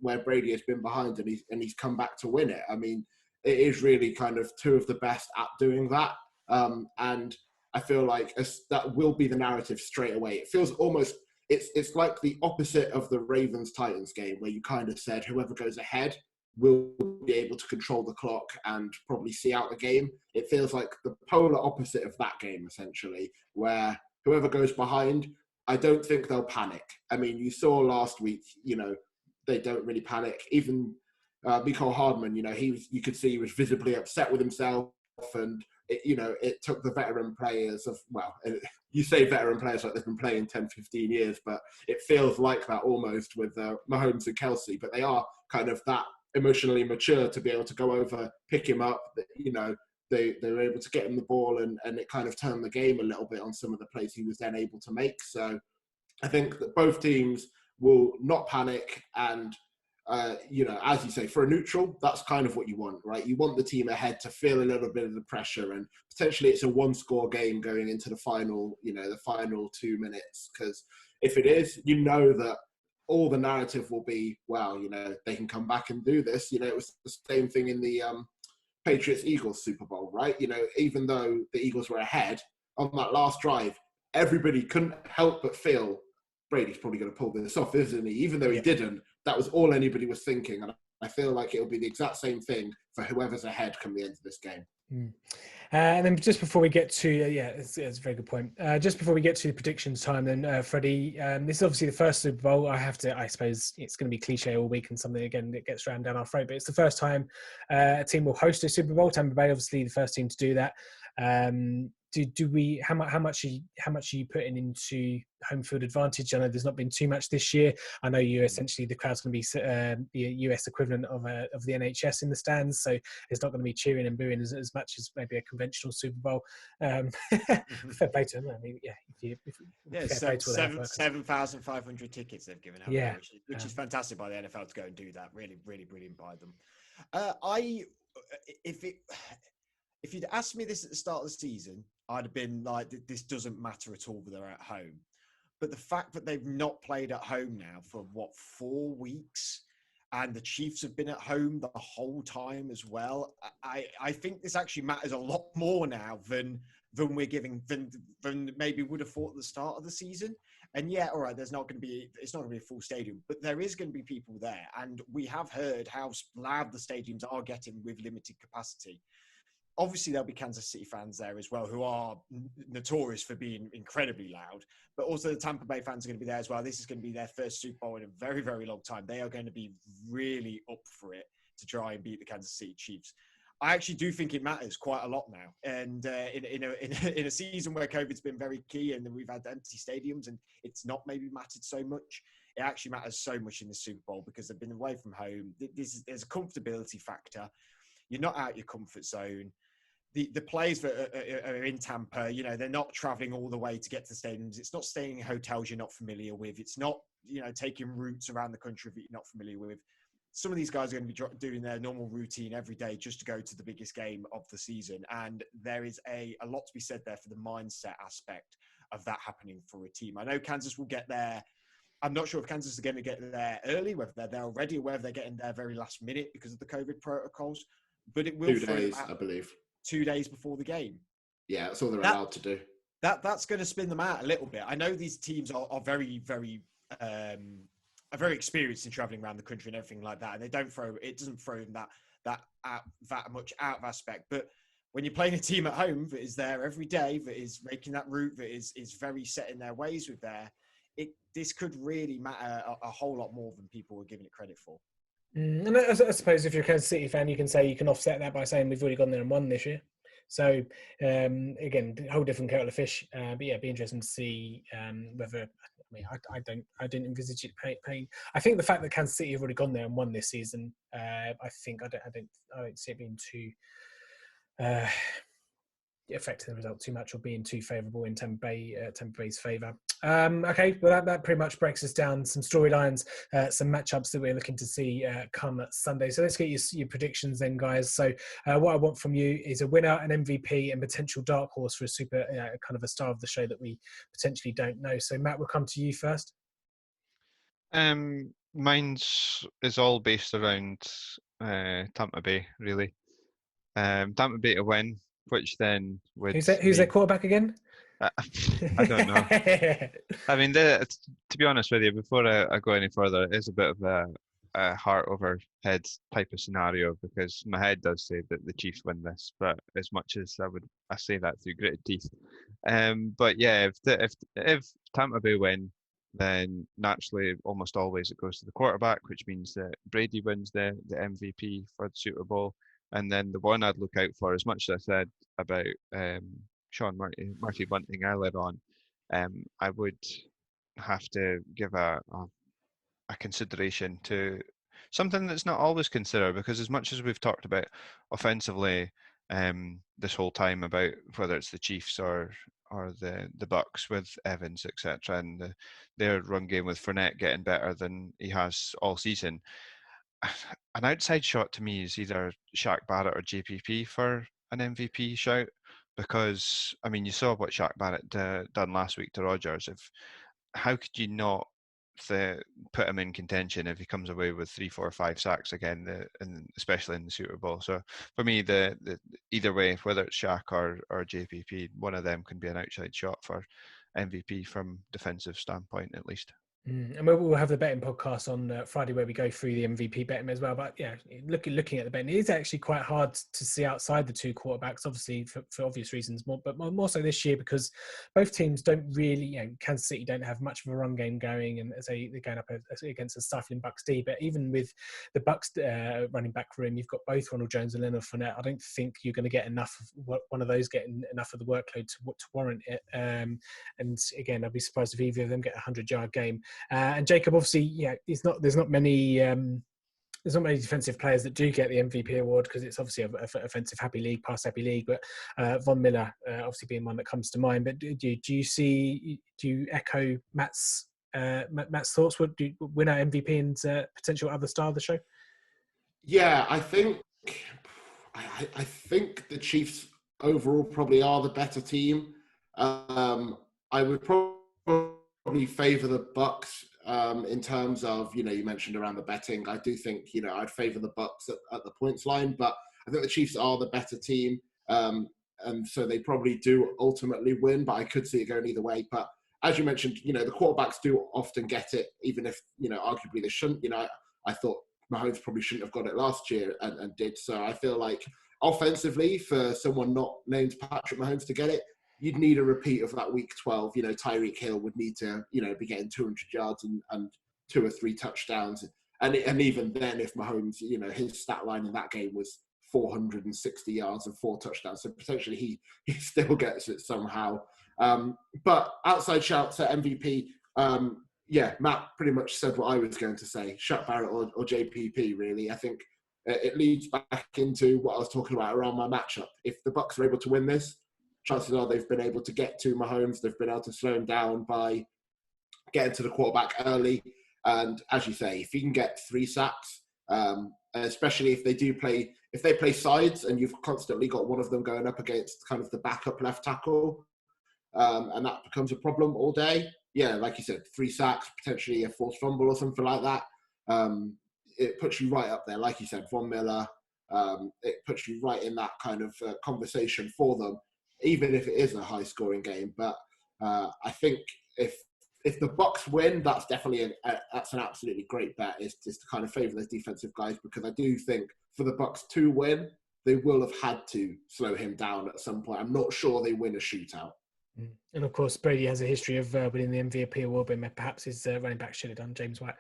where Brady has been behind and he's come back to win it. I mean, it is really kind of two of the best at doing that. And I feel like that will be the narrative straight away. It feels almost, it's like the opposite of the Ravens-Titans game, where you kind of said whoever goes ahead will be able to control the clock and probably see out the game. It feels like the polar opposite of that game, essentially, where whoever goes behind, I don't think they'll panic. I mean, you saw last week, they don't really panic. Even Mecole Hardman, you could see he was visibly upset with himself, and it took the veteran players you say veteran players like they've been playing 10, 15 years, but it feels like that almost with Mahomes and Kelsey, but they are kind of that emotionally mature to be able to go over, pick him up, they were able to get him the ball and it kind of turned the game a little bit on some of the plays he was then able to make. So I think that both teams will not panic and as you say, for a neutral, that's kind of what you want, right? You want the team ahead to feel a little bit of the pressure, and potentially it's a 1-score game going into the final, the final 2 minutes. Because if it is, that all the narrative will be, well, they can come back and do this. It was the same thing in the Patriots-Eagles Super Bowl, right? Even though the Eagles were ahead on that last drive, everybody couldn't help but feel Brady's probably going to pull this off, isn't he? Even though he didn't, that was all anybody was thinking. And I feel like it'll be the exact same thing for whoever's ahead come the end of this game. And then just before we get to, it's a very good point. Just before we get to the predictions time, then, Freddie, this is obviously the first Super Bowl. I suppose it's going to be cliche all week and something, again, that gets rammed down our throat, but it's the first time a team will host a Super Bowl. Tampa Bay, obviously, the first team to do that. How much are you putting into home field advantage? I know there's not been too much this year. I know essentially the crowd's going to be the US equivalent of the NHS in the stands, so it's not going to be cheering and booing as much as maybe a conventional Super Bowl. Fair play to them. I mean, 7,500 tickets they've given out, which is fantastic by the NFL to go and do that. Really, really brilliant by them. If you'd asked me this at the start of the season, I'd have been like, this doesn't matter at all, but they're at home. But the fact that they've not played at home now for 4 weeks, and the Chiefs have been at home the whole time as well, I think this actually matters a lot more now than we're giving, than maybe would have thought at the start of the season. And all right, it's not going to be a full stadium, but there is going to be people there. And we have heard how loud the stadiums are getting with limited capacity. Obviously, there'll be Kansas City fans there as well, who are notorious for being incredibly loud. But also the Tampa Bay fans are going to be there as well. This is going to be their first Super Bowl in a very, very long time. They are going to be really up for it to try and beat the Kansas City Chiefs. I actually do think it matters quite a lot now. And in a season where COVID's been very key and we've had empty stadiums and it's not maybe mattered so much, it actually matters so much in the Super Bowl because they've been away from home. There's a comfortability factor. You're not out your comfort zone. The players that are in Tampa, you know, they're not traveling all the way to get to the stadiums. It's not staying in hotels you're not familiar with. It's not, you know, taking routes around the country that you're not familiar with. Some of these guys are going to be doing their normal routine every day just to go to the biggest game of the season. And there is a lot to be said there for the mindset aspect of that happening for a team. I know Kansas will get there. I'm not sure if Kansas is going to get there early, whether they're there already or whether they're getting there very last minute because of the COVID protocols. But it will 2 days, I believe. 2 days before the game. Yeah, that's all they're allowed to do. That's going to spin them out a little bit. I know these teams are very, very are very experienced in traveling around the country and everything like that, and it doesn't throw them that much out of aspect. But when you're playing a team at home that is there every day, that is making that route, that is very set in their ways with this could really matter a whole lot more than people are giving it credit for. And I suppose if you're a Kansas City fan, you can say you can offset that by saying we've already gone there and won this year. So again, a whole different kettle of fish. But yeah, it'd be interesting to see whether. I mean, I didn't envisage it paying. I think the fact that Kansas City have already gone there and won this season, I don't see it being too affecting the result too much or being too favourable in Tampa Bay's favour. Okay, well that pretty much breaks us down some storylines, some matchups that we're looking to see come Sunday. So let's get your predictions then, guys. So what I want from you is a winner, an MVP, and potential dark horse for a super kind of a star of the show that we potentially don't know. So Matt, we'll come to you first. Mine's is all based around Tampa Bay, really. Tampa Bay to win, which then would... Who's their quarterback again? I don't know. I mean, to be honest with you, before I go any further, it is a bit of a heart over head type of scenario because my head does say that the Chiefs win this, but as much as I say that through gritted teeth. But yeah, if Tampa Bay win, then naturally, almost always it goes to the quarterback, which means that Brady wins the MVP for the Super Bowl. And then the one I'd look out for, as much as I said about Sean Murphy Bunting earlier on, I would have to give a consideration to something that's not always considered, because as much as we've talked about offensively this whole time about whether it's the Chiefs or the Bucks with Evans, etc., and their run game with Fournette getting better than he has all season, an outside shot to me is either Shaq Barrett or JPP for an MVP shout, because I mean you saw what Shaq Barrett done last week to Rodgers. How could you not put him in contention if he comes away with 3, 4, 5 sacks again, and especially in the Super Bowl? So for me, the either way, whether it's Shaq or JPP, one of them can be an outside shot for MVP from defensive standpoint at least. And we'll have the betting podcast on Friday where we go through the MVP betting as well. But yeah, looking at the betting, it is actually quite hard to see outside the two quarterbacks, obviously for obvious reasons, but more so this year because both teams don't really, Kansas City don't have much of a run game going, and as they're going up against a stifling Bucks D. But even with the Bucks running back room, you've got both Ronald Jones and Leonard Fournette. I don't think you're going to get enough of one of those getting enough of the workload to warrant it. And again, I'd be surprised if either of them get a 100-yard game. And Jacob, obviously, there's not many defensive players that do get the MVP award because it's obviously a offensive happy league, pass happy league. But Von Miller, obviously being one that comes to mind. But do you echo Matt's thoughts? Would you win our MVP and potential other star of the show? Yeah, I think the Chiefs overall probably are the better team. I would probably favour the Bucks in terms of, you mentioned around the betting. I do think, I'd favour the Bucks at the points line, but I think the Chiefs are the better team. And so they probably do ultimately win, but I could see it going either way. But as you mentioned, the quarterbacks do often get it, even if, arguably they shouldn't. I thought Mahomes probably shouldn't have got it last year and did. So I feel like offensively, for someone not named Patrick Mahomes to get it, you'd need a repeat of that week 12. Tyreek Hill would need to, be getting 200 yards and 2 or 3 touchdowns. And even then, if Mahomes, his stat line in that game was 460 yards and 4 touchdowns. So potentially he still gets it somehow. But outside shouts at MVP, yeah, Matt pretty much said what I was going to say. Shut Barrett or JPP, really. I think it leads back into what I was talking about around my matchup. If the Bucks are able to win this, chances are they've been able to get to Mahomes. They've been able to slow him down by getting to the quarterback early. And as you say, if he can get 3 sacks, especially if they play sides and you've constantly got one of them going up against kind of the backup left tackle, and that becomes a problem all day. Yeah, like you said, 3 sacks, potentially a forced fumble or something like that. It puts you right up there. Like you said, Von Miller, it puts you right in that kind of conversation for them, even if it is a high-scoring game. But I think if the Bucks win, that's definitely that's an absolutely great bet. Is to kind of favour those defensive guys, because I do think for the Bucks to win, they will have had to slow him down at some point. I'm not sure they win a shootout. And of course, Brady has a history of winning the MVP award, but perhaps his running back should have done, James White.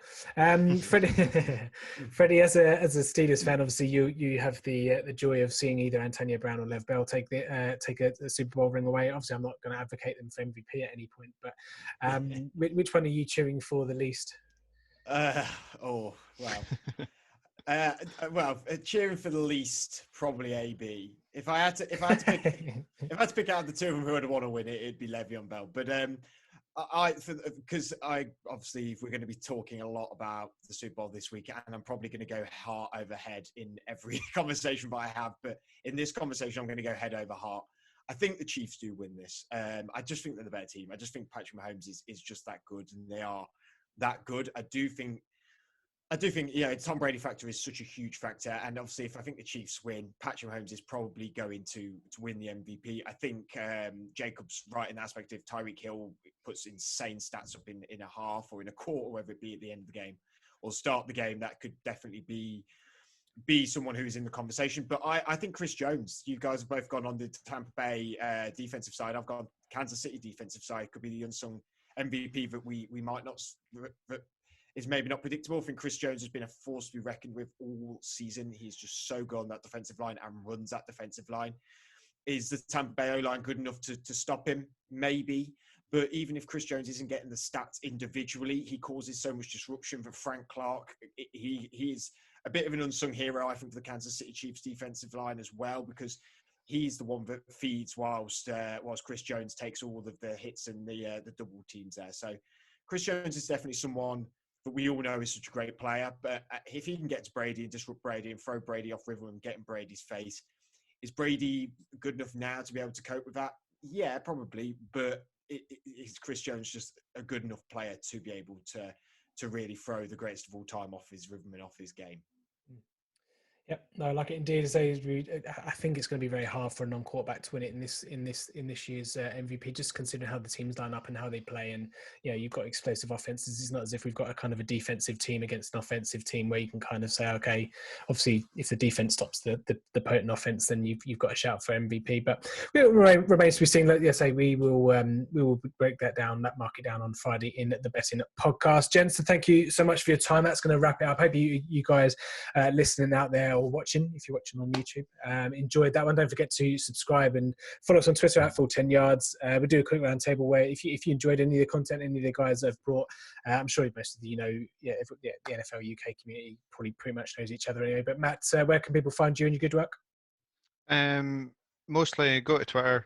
Freddie, as a Steelers fan, obviously you have the joy of seeing either Antonio Brown or Lev Bell take a Super Bowl ring away. Obviously, I'm not going to advocate them for MVP at any point, but which one are you cheering for the least? Oh wow. Cheering for the least, probably AB. If I had to pick out the two of them who would want to win it, it'd be Le'Veon Bell. But because obviously, if we're going to be talking a lot about the Super Bowl this week, and I'm probably going to go heart over head in every conversation that I have, but in this conversation, I'm going to go head over heart. I think the Chiefs do win this. I just think they're the better team. I just think Patrick Mahomes is just that good, and they are that good. I do think, Tom Brady factor is such a huge factor. And obviously, if I think the Chiefs win, Patrick Mahomes is probably going to win the MVP. I think Jacob's right in the aspect of Tyreek Hill puts insane stats up in a half or in a quarter, whether it be at the end of the game or start the game. That could definitely be someone who's in the conversation. But I think Chris Jones, you guys have both gone on the Tampa Bay defensive side. I've gone Kansas City defensive side. Could be the unsung MVP that we might not... is maybe not predictable. I think Chris Jones has been a force to be reckoned with all season. He's just so good on that defensive line and runs that defensive line. Is the Tampa Bay O-line good enough to stop him? Maybe. But even if Chris Jones isn't getting the stats individually, he causes so much disruption for Frank Clark. He is a bit of an unsung hero, I think, for the Kansas City Chiefs defensive line as well, because he's the one that feeds whilst Chris Jones takes all of the hits and the double teams there. So Chris Jones is definitely someone that we all know is such a great player, but if he can get to Brady and disrupt Brady and throw Brady off rhythm and get in Brady's face, is Brady good enough now to be able to cope with that? Yeah, probably, but is Chris Jones just a good enough player to be able to really throw the greatest of all time off his rhythm and off his game? Yep, no, I like it indeed. I think it's going to be very hard for a non-quarterback to win it in this year's MVP, just considering how the teams line up and how they play. And you've got explosive offenses. It's not as if we've got a kind of a defensive team against an offensive team where you can kind of say, okay, obviously if the defense stops the potent offense, then you've got a shout for MVP. But it remains to be seen. Like I say, we will break that down, mark it down on Friday in the Betting podcast. Gents, so thank you so much for your time. That's going to wrap it up. I hope you guys listening out there or watching, if you're watching on YouTube, enjoyed that one. Don't forget to subscribe and follow us on Twitter at Full 10 Yards. We do a quick round table where if you enjoyed any of the content any of the guys have brought, I'm sure most of the NFL UK community probably pretty much knows each other anyway. But Matt, where can people find you and your good work? Mostly go to Twitter.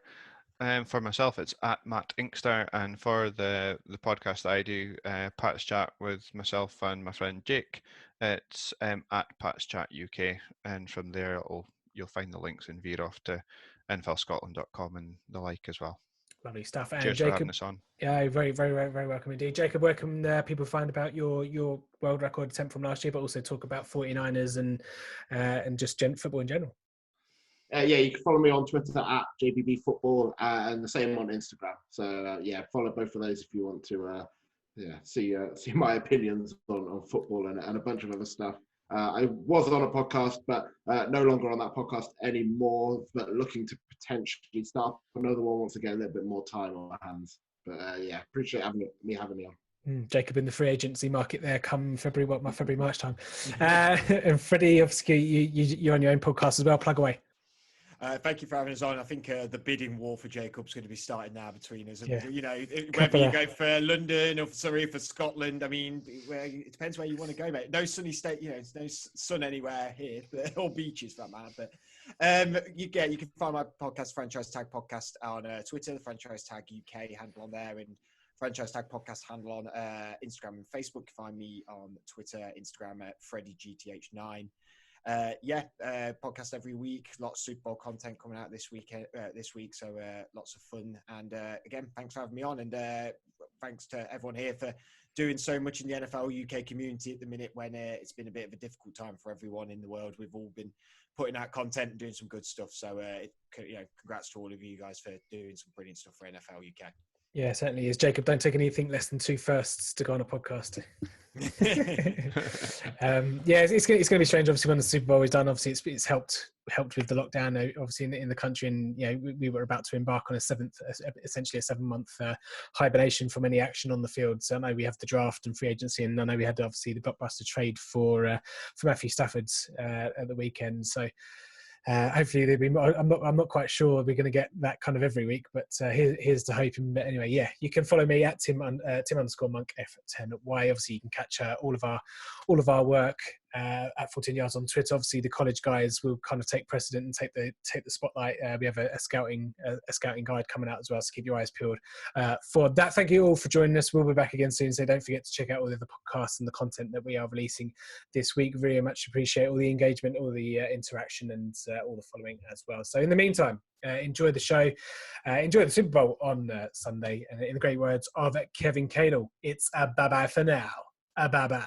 For myself, it's at Matt Inkster, and for the podcast that I do, Pat's Chat with myself and my friend Jake, it's at Pat's Chat UK, and from there you'll find the links and veer off to nflscotland.com and the like as well. Lovely stuff. And cheers Jacob, for having us on. Yeah, very, very, very, very welcome indeed. Jacob, where can people find about your world record attempt from last year, but also talk about 49ers and just football in general? You can follow me on Twitter at JBB Football and the same on Instagram. So follow both of those if you want to see my opinions on football and a bunch of other stuff. I was on a podcast, but no longer on that podcast anymore. But looking to potentially start another one once again, a little bit more time on my hands. But appreciate having me on. Jacob in the free agency market there come February, March time. And Freddie, obviously you're on your own podcast as well. Plug away. Thank you for having us on. I think the bidding war for Jacob's going to be starting now between us. Yeah. You know, whether you go for London or for Scotland, I mean, it depends where you want to go, mate. No sunny state, you know, there's no sun anywhere here, or beaches for that matter. But you can find my podcast, Franchise Tag Podcast, on Twitter, the Franchise Tag UK handle on there, and Franchise Tag Podcast handle on Instagram and Facebook. You find me on Twitter, Instagram at FreddyGTH9. Podcast every week. Lots of Super Bowl content coming out this week. So lots of fun. And again, thanks for having me on. And thanks to everyone here for doing so much in the NFL UK community at the minute when it's been a bit of a difficult time for everyone in the world. We've all been putting out content and doing some good stuff. So, congrats to all of you guys for doing some brilliant stuff for NFL UK. Yeah, certainly is. Jacob, don't take anything less than 2 firsts to go on a podcast. It's going to be strange. Obviously, when the Super Bowl is done, obviously it's helped with the lockdown. Obviously, in the country, and we were about to embark on essentially a 7-month hibernation from any action on the field. So I know we have the draft and free agency, and I know we had obviously the blockbuster trade for Matthew Stafford at the weekend. So. Hopefully there'll be more. I'm not quite sure we're going to get that kind of every week, but here's to hoping. But anyway, yeah, you can follow me at Tim_Monk F10Y. Obviously, you can catch all of our work at 14 Yards on Twitter. Obviously, the college guys will kind of take precedent and take the spotlight. We have a scouting guide coming out as well, so keep your eyes peeled for that. Thank you all for joining us. We'll be back again soon, so don't forget to check out all the other podcasts and the content that we are releasing this week. Very much appreciate all the engagement, all the interaction, and all the following as well. So in the meantime, enjoy the show, enjoy the Super Bowl on Sunday, and in the great words of Kevin Cadle, it's a bye-bye for now. A bye-bye.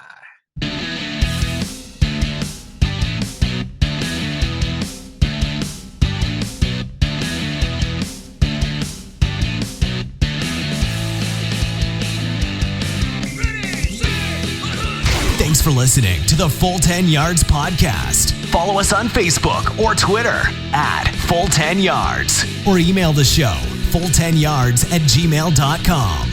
Thanks for listening to the Full 10 Yards podcast. Follow us on Facebook or Twitter at Full 10 Yards, or email the show full10yards@gmail.com.